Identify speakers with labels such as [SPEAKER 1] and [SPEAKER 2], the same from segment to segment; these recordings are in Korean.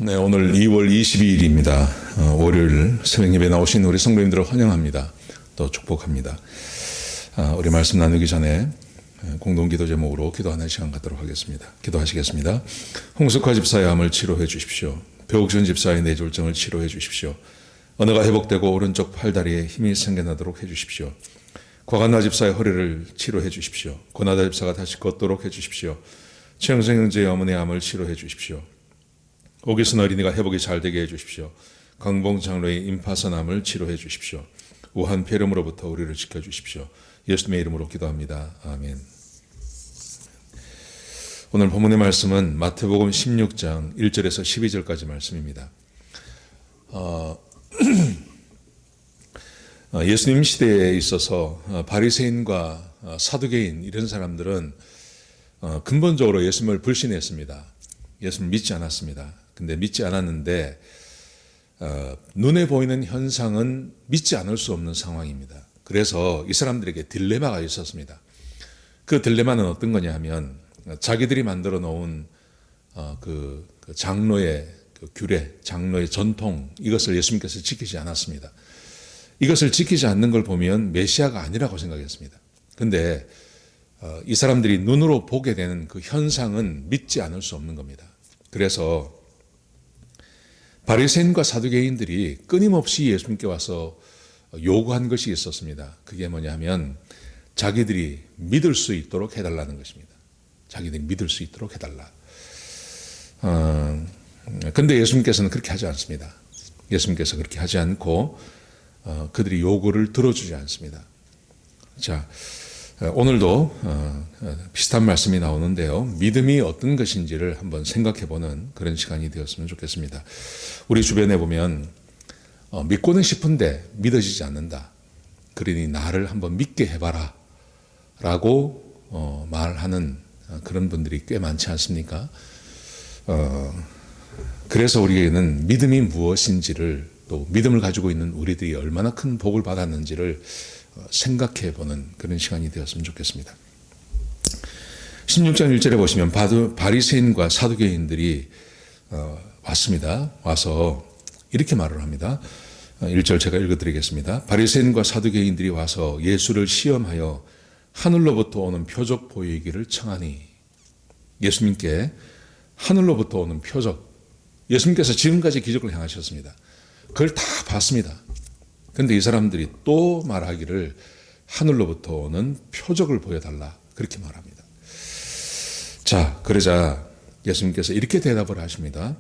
[SPEAKER 1] 네, 오늘 2월 22일입니다. 월요일 새벽 예배 나오신 우리 성도님들을 환영합니다. 또 축복합니다. 우리 말씀 나누기 전에 공동기도 제목으로 기도하는 시간 갖도록 하겠습니다. 기도하시겠습니다. 홍석화 집사의 암을 치료해 주십시오. 배옥준 집사의 뇌졸중을 치료해 주십시오. 언어가 회복되고 오른쪽 팔다리에 힘이 생겨나도록 해 주십시오. 과간나 집사의 허리를 치료해 주십시오. 고나다 집사가 다시 걷도록 해 주십시오. 최영생 형제의 어머니의 암을 치료해 주십시오. 오기순 어린이가 회복이 잘 되게 해주십시오. 강봉 장로의 임파선암을 치료해 주십시오. 우한 폐렴으로부터 우리를 지켜주십시오. 예수님의 이름으로 기도합니다. 아멘. 오늘 본문의 말씀은 마태복음 16장 1절에서 12절까지 말씀입니다. 예수님 시대에 있어서 바리새인과 사두개인 이런 사람들은 근본적으로 예수님을 불신했습니다. 예수님을 믿지 않았습니다. 근데 믿지 않았는데 눈에 보이는 현상은 믿지 않을 수 없는 상황입니다. 그래서 이 사람들에게 딜레마가 있었습니다. 그 딜레마는 어떤 거냐 하면 자기들이 만들어 놓은 그 장로의 그 규례, 장로의 전통, 이것을 예수님께서 지키지 않았습니다. 이것을 지키지 않는 걸 보면 메시아가 아니라고 생각했습니다. 근데 이 사람들이 눈으로 보게 되는 그 현상은 믿지 않을 수 없는 겁니다. 그래서 바리새인과 사두개인들이 끊임없이 예수님께 와서 요구한 것이 있었습니다. 그게 뭐냐면 자기들이 믿을 수 있도록 해달라는 것입니다. 자기들이 믿을 수 있도록 해달라. 근데 예수님께서는 그렇게 하지 않습니다. 예수님께서 그렇게 하지 않고 그들이 요구를 들어주지 않습니다. 자, 오늘도 비슷한 말씀이 나오는데요. 믿음이 어떤 것인지를 한번 생각해보는 그런 시간이 되었으면 좋겠습니다. 우리 주변에 보면 믿고는 싶은데 믿어지지 않는다. 그러니 나를 한번 믿게 해봐라 라고 말하는 그런 분들이 꽤 많지 않습니까? 그래서 우리에게는 믿음이 무엇인지를, 또 믿음을 가지고 있는 우리들이 얼마나 큰 복을 받았는지를 생각해 보는 그런 시간이 되었으면 좋겠습니다. 16장 1절에 보시면 바리새인과 사두개인들이 왔습니다. 와서 이렇게 말을 합니다. 1절 제가 읽어드리겠습니다. 바리새인과 사두개인들이 와서 예수를 시험하여 하늘로부터 오는 표적 보이기를 청하니. 예수님께 하늘로부터 오는 표적, 예수님께서 지금까지 기적을 행하셨습니다. 그걸 다 봤습니다. 그런데 이 사람들이 또 말하기를 하늘로부터 오는 표적을 보여달라, 그렇게 말합니다. 자, 그러자 예수님께서 이렇게 대답을 하십니다.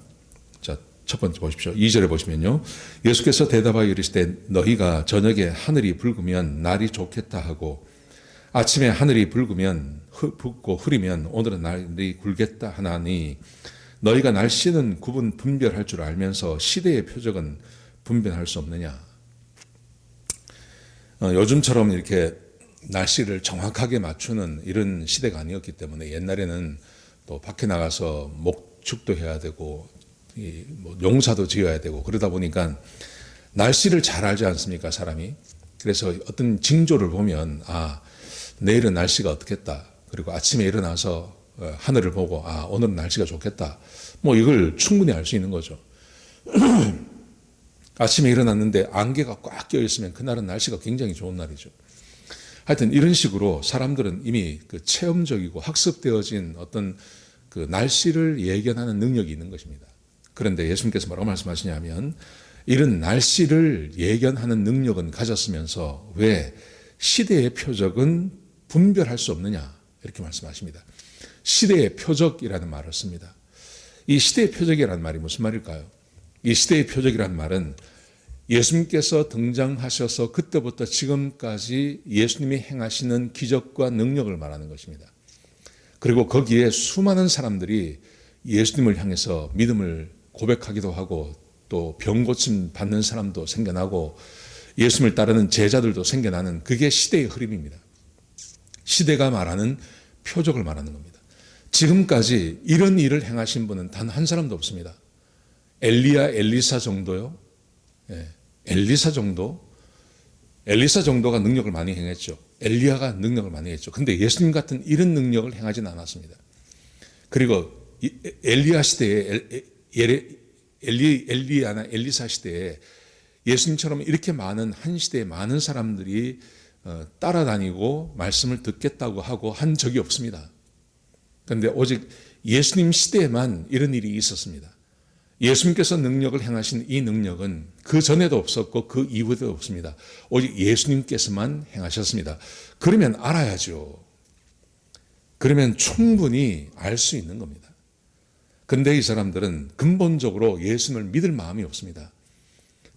[SPEAKER 1] 자, 첫 번째 보십시오. 2절에 보시면요, 예수께서 대답하여 이르시되 너희가 저녁에 하늘이 붉으면 날이 좋겠다 하고 아침에 하늘이 붉으면 붓고 흐리면 오늘은 날이 굵겠다 하나니 너희가 날씨는 분별할 줄 알면서 시대의 표적은 분별할 수 없느냐. 요즘처럼 이렇게 날씨를 정확하게 맞추는 이런 시대가 아니었기 때문에 옛날에는 또 밖에 나가서 목축도 해야 되고 농사도 지어야 되고 그러다 보니까 날씨를 잘 알지 않습니까, 사람이? 그래서 어떤 징조를 보면 내일은 날씨가 어떻겠다. 그리고 아침에 일어나서 하늘을 보고 오늘은 날씨가 좋겠다. 이걸 충분히 알 수 있는 거죠. 아침에 일어났는데 안개가 꽉 껴있으면 그날은 날씨가 굉장히 좋은 날이죠. 하여튼 이런 식으로 사람들은 이미 그 체험적이고 학습되어진 어떤 그 날씨를 예견하는 능력이 있는 것입니다. 그런데 예수님께서 뭐라고 말씀하시냐면 이런 날씨를 예견하는 능력은 가졌으면서 왜 시대의 표적은 분별할 수 없느냐, 이렇게 말씀하십니다. 시대의 표적이라는 말을 씁니다. 이 시대의 표적이라는 말이 무슨 말일까요? 이 시대의 표적이라는 말은 예수님께서 등장하셔서 그때부터 지금까지 예수님이 행하시는 기적과 능력을 말하는 것입니다. 그리고 거기에 수많은 사람들이 예수님을 향해서 믿음을 고백하기도 하고 또 병 고침 받는 사람도 생겨나고 예수님을 따르는 제자들도 생겨나는, 그게 시대의 흐름입니다. 시대가 말하는 표적을 말하는 겁니다. 지금까지 이런 일을 행하신 분은 단 한 사람도 없습니다. 엘리사 정도요. 엘리사 정도가 능력을 많이 행했죠. 엘리야가 능력을 많이 했죠. 근데 예수님 같은 이런 능력을 행하진 않았습니다. 그리고 엘리야 시대에 엘리야나 엘리사 시대에 예수님처럼 이렇게 많은 한 시대에 많은 사람들이 따라다니고 말씀을 듣겠다고 하고 한 적이 없습니다. 그런데 오직 예수님 시대에만 이런 일이 있었습니다. 예수님께서 능력을 행하신 이 능력은 그 전에도 없었고 그 이후에도 없습니다. 오직 예수님께서만 행하셨습니다. 그러면 알아야죠. 그러면 충분히 알 수 있는 겁니다. 그런데 이 사람들은 근본적으로 예수님을 믿을 마음이 없습니다.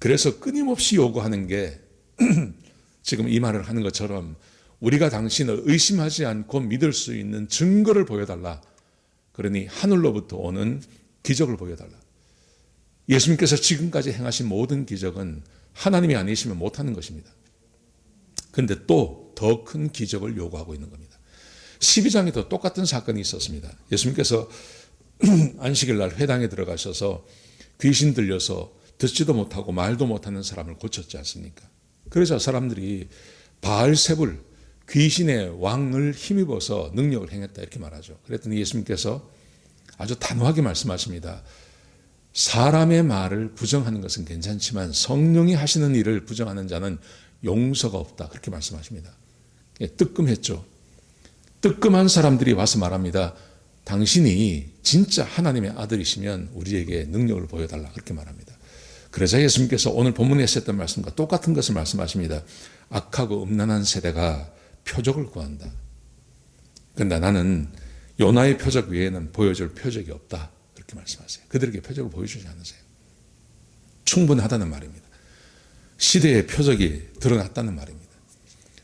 [SPEAKER 1] 그래서 끊임없이 요구하는 게 지금 이 말을 하는 것처럼 우리가 당신을 의심하지 않고 믿을 수 있는 증거를 보여달라. 그러니 하늘로부터 오는 기적을 보여달라. 예수님께서 지금까지 행하신 모든 기적은 하나님이 아니시면 못하는 것입니다. 그런데 또 더 큰 기적을 요구하고 있는 겁니다. 12장에도 똑같은 사건이 있었습니다. 예수님께서 안식일 날 회당에 들어가셔서 귀신 들려서 듣지도 못하고 말도 못하는 사람을 고쳤지 않습니까? 그래서 사람들이 바알세불 귀신의 왕을 힘입어서 능력을 행했다 이렇게 말하죠. 그랬더니 예수님께서 아주 단호하게 말씀하십니다. 사람의 말을 부정하는 것은 괜찮지만 성령이 하시는 일을 부정하는 자는 용서가 없다 그렇게 말씀하십니다. 뜨끔했죠. 뜨끔한 사람들이 와서 말합니다. 당신이 진짜 하나님의 아들이시면 우리에게 능력을 보여달라 그렇게 말합니다. 그러자 예수님께서 오늘 본문에 했었던 말씀과 똑같은 것을 말씀하십니다. 악하고 음란한 세대가 표적을 구한다. 그런데 나는 요나의 표적 외에는 보여줄 표적이 없다 그렇게 말씀하세요. 그들에게 표적을 보여주지 않으세요. 충분하다는 말입니다. 시대의 표적이 드러났다는 말입니다.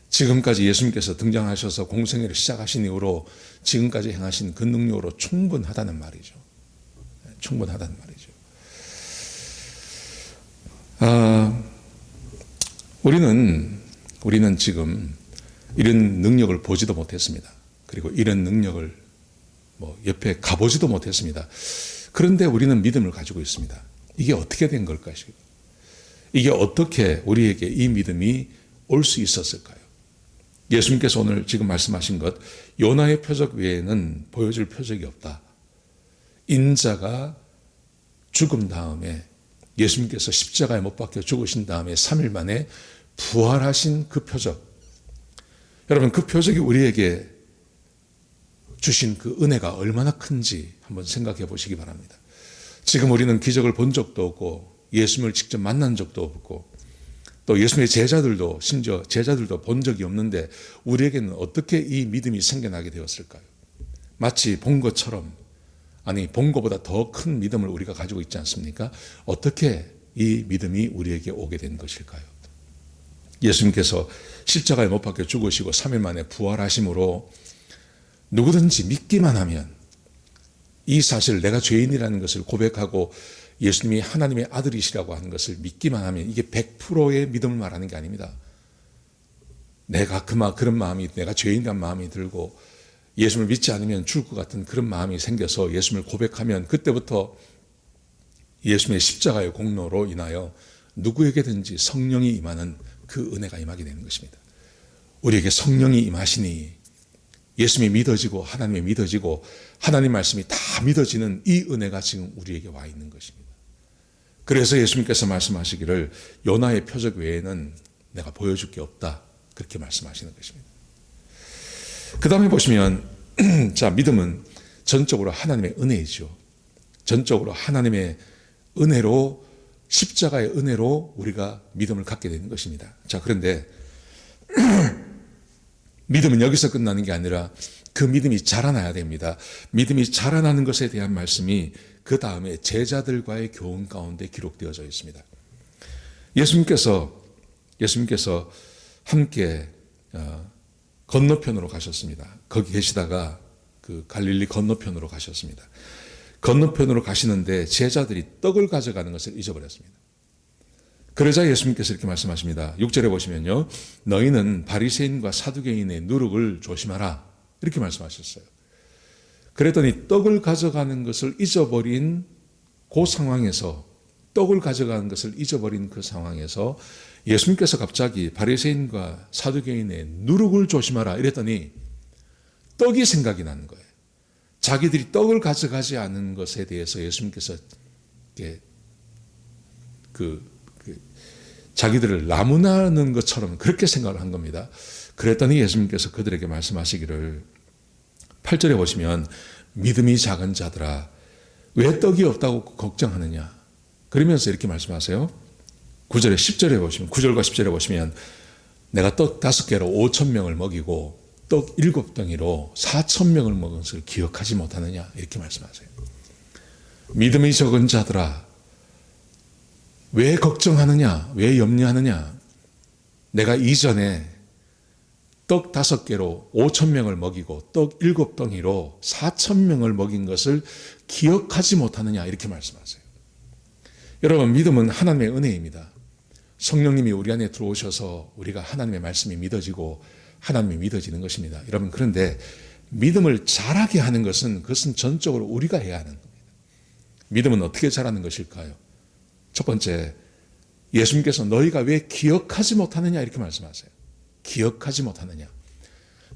[SPEAKER 1] 지금까지 예수님께서 등장하셔서 공생애를 시작하신 이후로 지금까지 행하신 그 능력으로 충분하다는 말이죠. 충분하다는 말이죠. 우리는 지금 이런 능력을 보지도 못했습니다. 그리고 이런 능력을 옆에 가보지도 못했습니다. 그런데 우리는 믿음을 가지고 있습니다. 이게 어떻게 된 걸까요? 이게 어떻게 우리에게 이 믿음이 올 수 있었을까요? 예수님께서 오늘 지금 말씀하신 것, 요나의 표적 외에는 보여줄 표적이 없다. 인자가 죽은 다음에 예수님께서 십자가에 못 박혀 죽으신 다음에 3일 만에 부활하신 그 표적. 여러분, 그 표적이 우리에게 주신 그 은혜가 얼마나 큰지 한번 생각해 보시기 바랍니다. 지금 우리는 기적을 본 적도 없고 예수님을 직접 만난 적도 없고 또 예수님의 제자들도 심지어 제자들도 본 적이 없는데 우리에게는 어떻게 이 믿음이 생겨나게 되었을까요? 마치 본 것처럼 아니 본 것보다 더 큰 믿음을 우리가 가지고 있지 않습니까? 어떻게 이 믿음이 우리에게 오게 된 것일까요? 예수님께서 십자가에 못 박혀 죽으시고 3일 만에 부활하심으로 누구든지 믿기만 하면 이 사실 내가 죄인이라는 것을 고백하고 예수님이 하나님의 아들이시라고 하는 것을 믿기만 하면 이게 100%의 믿음을 말하는 게 아닙니다. 내가 그런 마음이 내가 죄인이란 마음이 들고 예수님을 믿지 않으면 죽을 것 같은 그런 마음이 생겨서 예수님을 고백하면 그때부터 예수님의 십자가의 공로로 인하여 누구에게든지 성령이 임하는 그 은혜가 임하게 되는 것입니다. 우리에게 성령이 임하시니 예수님이 믿어지고 하나님이 믿어지고 하나님 말씀이 다 믿어지는 이 은혜가 지금 우리에게 와 있는 것입니다. 그래서 예수님께서 말씀하시기를 요나의 표적 외에는 내가 보여줄 게 없다 그렇게 말씀하시는 것입니다. 그 다음에 보시면 자 믿음은 전적으로 하나님의 은혜이죠. 전적으로 하나님의 은혜로 십자가의 은혜로 우리가 믿음을 갖게 되는 것입니다. 자 그런데 믿음은 여기서 끝나는 게 아니라 그 믿음이 자라나야 됩니다. 믿음이 자라나는 것에 대한 말씀이 그 다음에 제자들과의 교훈 가운데 기록되어져 있습니다. 예수님께서 함께 건너편으로 가셨습니다. 거기 계시다가 그 갈릴리 건너편으로 가셨습니다. 건너편으로 가시는데 제자들이 떡을 가져가는 것을 잊어버렸습니다. 그러자 예수님께서 이렇게 말씀하십니다. 6절에 보시면요. 너희는 바리새인과 사두개인의 누룩을 조심하라. 이렇게 말씀하셨어요. 그랬더니 떡을 가져가는 것을 잊어버린 그 상황에서 떡을 가져가는 것을 잊어버린 그 상황에서 예수님께서 갑자기 바리새인과 사두개인의 누룩을 조심하라 이랬더니 떡이 생각이 나는 거예요. 자기들이 떡을 가져가지 않은 것에 대해서 예수님께서 자기들을 나무나는 것처럼 그렇게 생각을 한 겁니다. 그랬더니 예수님께서 그들에게 말씀하시기를 8절에 보시면 믿음이 작은 자들아 왜 떡이 없다고 걱정하느냐 그러면서 이렇게 말씀하세요. 9절에 10절에 보시면 9절과 10절에 보시면 내가 떡 5개로 5,000명을 먹이고 떡 7덩이로 4,000명을 먹은 것을 기억하지 못하느냐 이렇게 말씀하세요. 믿음이 적은 자들아 왜 걱정하느냐 왜 염려하느냐 내가 이전에 떡 5개로 5,000명을 먹이고 떡 7덩이로 4,000명을 먹인 것을 기억하지 못하느냐 이렇게 말씀하세요. 여러분 믿음은 하나님의 은혜입니다. 성령님이 우리 안에 들어오셔서 우리가 하나님의 말씀이 믿어지고 하나님이 믿어지는 것입니다. 여러분 그런데 믿음을 자라게 하는 그것은 전적으로 우리가 해야 하는 겁니다. 믿음은 어떻게 자라는 것일까요? 첫 번째 예수님께서 너희가 왜 기억하지 못하느냐 이렇게 말씀하세요. 기억하지 못하느냐.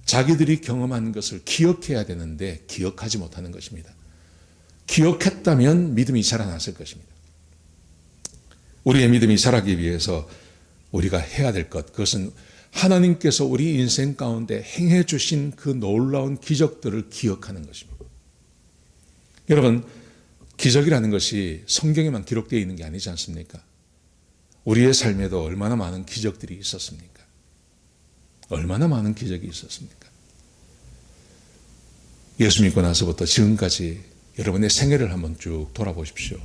[SPEAKER 1] 자기들이 경험한 것을 기억해야 되는데 기억하지 못하는 것입니다. 기억했다면 믿음이 자라났을 것입니다. 우리의 믿음이 자라기 위해서 우리가 해야 될 것, 그것은 하나님께서 우리 인생 가운데 행해 주신 그 놀라운 기적들을 기억하는 것입니다. 여러분, 기적이라는 것이 성경에만 기록되어 있는 게 아니지 않습니까? 우리의 삶에도 얼마나 많은 기적들이 있었습니까? 얼마나 많은 기적이 있었습니까? 예수 믿고 나서부터 지금까지 여러분의 생애를 한번 쭉 돌아보십시오.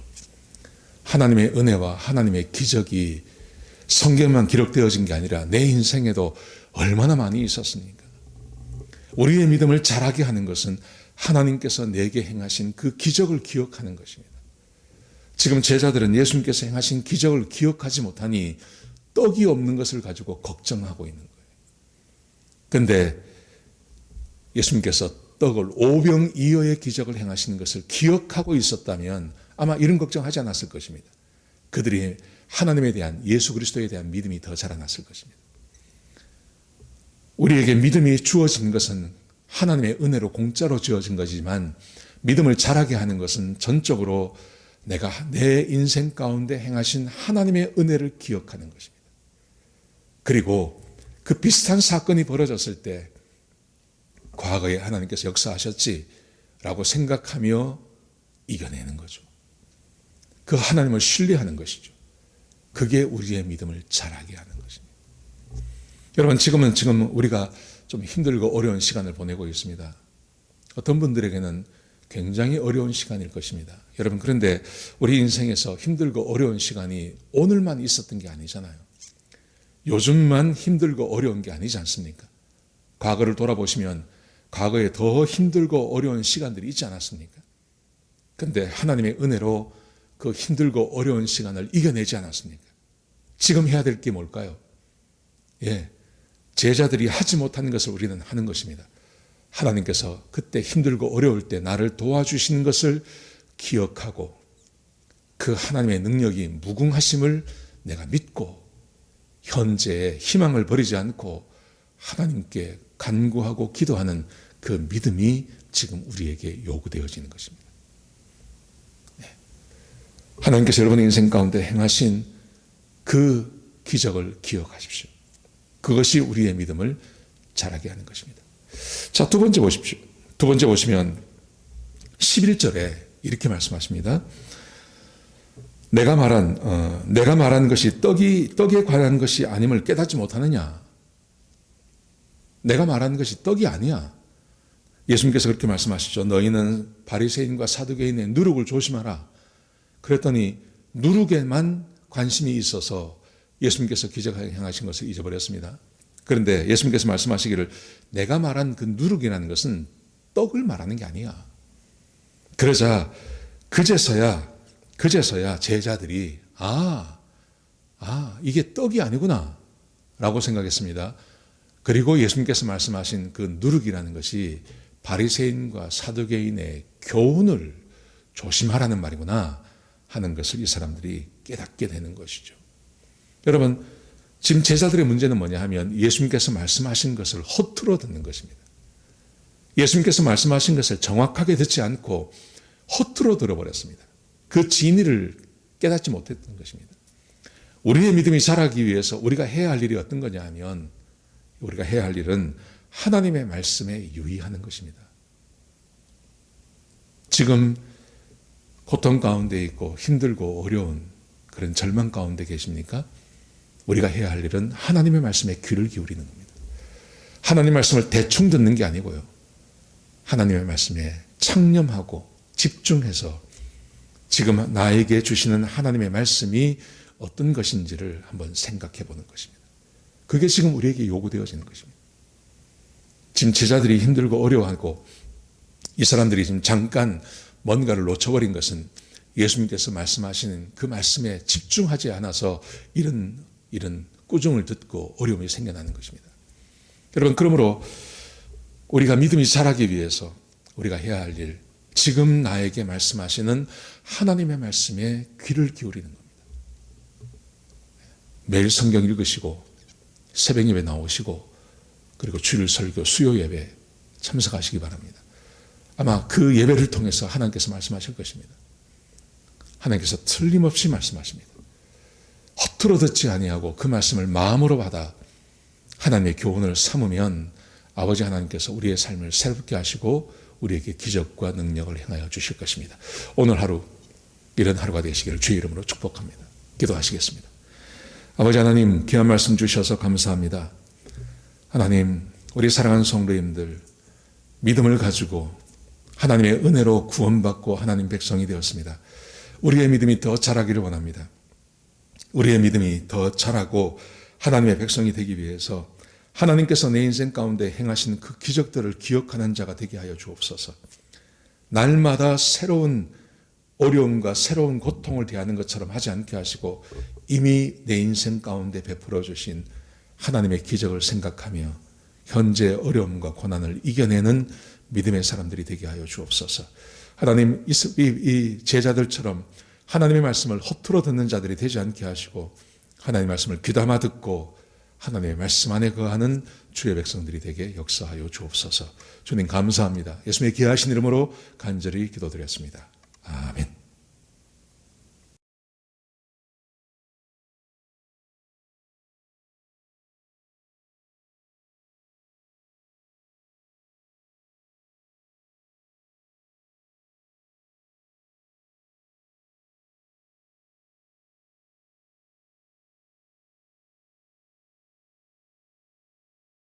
[SPEAKER 1] 하나님의 은혜와 하나님의 기적이 성경만 기록되어진 게 아니라 내 인생에도 얼마나 많이 있었습니까? 우리의 믿음을 자라게 하는 것은 하나님께서 내게 행하신 그 기적을 기억하는 것입니다. 지금 제자들은 예수님께서 행하신 기적을 기억하지 못하니 떡이 없는 것을 가지고 걱정하고 있는 거예요. 그런데 예수님께서 떡을 5병2어의 기적을 행하시는 것을 기억하고 있었다면 아마 이런 걱정하지 않았을 것입니다. 그들이 하나님에 대한 예수 그리스도에 대한 믿음이 더 자라났을 것입니다. 우리에게 믿음이 주어진 것은 하나님의 은혜로 공짜로 주어진 것이지만 믿음을 자라게 하는 것은 전적으로 내가 내 인생 가운데 행하신 하나님의 은혜를 기억하는 것입니다. 그리고 그 비슷한 사건이 벌어졌을 때 과거에 하나님께서 역사하셨지라고 생각하며 이겨내는 거죠. 그 하나님을 신뢰하는 것이죠. 그게 우리의 믿음을 자라게 하는 것입니다. 여러분 지금 우리가 좀 힘들고 어려운 시간을 보내고 있습니다. 어떤 분들에게는 굉장히 어려운 시간일 것입니다. 여러분 그런데 우리 인생에서 힘들고 어려운 시간이 오늘만 있었던 게 아니잖아요. 요즘만 힘들고 어려운 게 아니지 않습니까? 과거를 돌아보시면 과거에 더 힘들고 어려운 시간들이 있지 않았습니까? 그런데 하나님의 은혜로 그 힘들고 어려운 시간을 이겨내지 않았습니까? 지금 해야 될 게 뭘까요? 제자들이 하지 못하는 것을 우리는 하는 것입니다. 하나님께서 그때 힘들고 어려울 때 나를 도와주시는 것을 기억하고 그 하나님의 능력이 무궁하심을 내가 믿고 현재의 희망을 버리지 않고 하나님께 간구하고 기도하는 그 믿음이 지금 우리에게 요구되어지는 것입니다. 하나님께서 여러분의 인생 가운데 행하신 그 기적을 기억하십시오. 그것이 우리의 믿음을 자라게 하는 것입니다. 자, 두 번째 보십시오. 두 번째 보시면 11절에 이렇게 말씀하십니다. 내가 말한 것이 떡에 관한 것이 아님을 깨닫지 못하느냐? 내가 말한 것이 떡이 아니야. 예수님께서 그렇게 말씀하시죠. 너희는 바리새인과 사두개인의 누룩을 조심하라. 그랬더니 누룩에만 관심이 있어서 예수님께서 기적을 행하신 것을 잊어버렸습니다. 그런데 예수님께서 말씀하시기를 내가 말한 그 누룩이라는 것은 떡을 말하는 게 아니야. 그러자 그제서야 제자들이 이게 떡이 아니구나 라고 생각했습니다. 그리고 예수님께서 말씀하신 그 누룩이라는 것이 바리새인과 사두개인의 교훈을 조심하라는 말이구나 하는 것을 이 사람들이 깨닫게 되는 것이죠. 여러분, 지금 제자들의 문제는 뭐냐 하면 예수님께서 말씀하신 것을 허투루 듣는 것입니다. 예수님께서 말씀하신 것을 정확하게 듣지 않고 허투루 들어버렸습니다. 그 진리를 깨닫지 못했던 것입니다. 우리의 믿음이 자라기 위해서 우리가 해야 할 일이 어떤 거냐 하면 우리가 해야 할 일은 하나님의 말씀에 유의하는 것입니다. 지금 고통 가운데 있고 힘들고 어려운 그런 절망 가운데 계십니까? 우리가 해야 할 일은 하나님의 말씀에 귀를 기울이는 겁니다. 하나님의 말씀을 대충 듣는 게 아니고요. 하나님의 말씀에 창념하고 집중해서 지금 나에게 주시는 하나님의 말씀이 어떤 것인지를 한번 생각해 보는 것입니다. 그게 지금 우리에게 요구되어지는 것입니다. 지금 제자들이 힘들고 어려워하고 이 사람들이 지금 잠깐 뭔가를 놓쳐버린 것은 예수님께서 말씀하시는 그 말씀에 집중하지 않아서 이런 꾸중을 듣고 어려움이 생겨나는 것입니다. 여러분, 그러므로 우리가 믿음이 자라기 위해서 우리가 해야 할 일, 지금 나에게 말씀하시는 하나님의 말씀에 귀를 기울이는 겁니다. 매일 성경 읽으시고 새벽 예배 나오시고 그리고 주일 설교, 수요 예배 참석하시기 바랍니다. 아마 그 예배를 통해서 하나님께서 말씀하실 것입니다. 하나님께서 틀림없이 말씀하십니다. 허투루 듣지 아니하고 그 말씀을 마음으로 받아 하나님의 교훈을 삼으면 아버지 하나님께서 우리의 삶을 새롭게 하시고 우리에게 기적과 능력을 행하여 주실 것입니다. 오늘 하루 이런 하루가 되시기를 주의 이름으로 축복합니다. 기도하시겠습니다. 아버지 하나님, 귀한 말씀 주셔서 감사합니다. 하나님, 우리 사랑하는 성도님들 믿음을 가지고 하나님의 은혜로 구원받고 하나님 백성이 되었습니다. 우리의 믿음이 더 자라기를 원합니다. 우리의 믿음이 더 자라고 하나님의 백성이 되기 위해서 하나님께서 내 인생 가운데 행하신 그 기적들을 기억하는 자가 되게 하여 주옵소서. 날마다 새로운 어려움과 새로운 고통을 대하는 것처럼 하지 않게 하시고 이미 내 인생 가운데 베풀어 주신 하나님의 기적을 생각하며 현재 어려움과 고난을 이겨내는 믿음의 사람들이 되게 하여 주옵소서. 하나님, 이 제자들처럼 하나님의 말씀을 허투루 듣는 자들이 되지 않게 하시고 하나님의 말씀을 귀담아 듣고 하나님의 말씀 안에 거하는 주의 백성들이 되게 역사하여 주옵소서. 주님 감사합니다. 예수님의 귀하신 이름으로 간절히 기도드렸습니다. 아멘.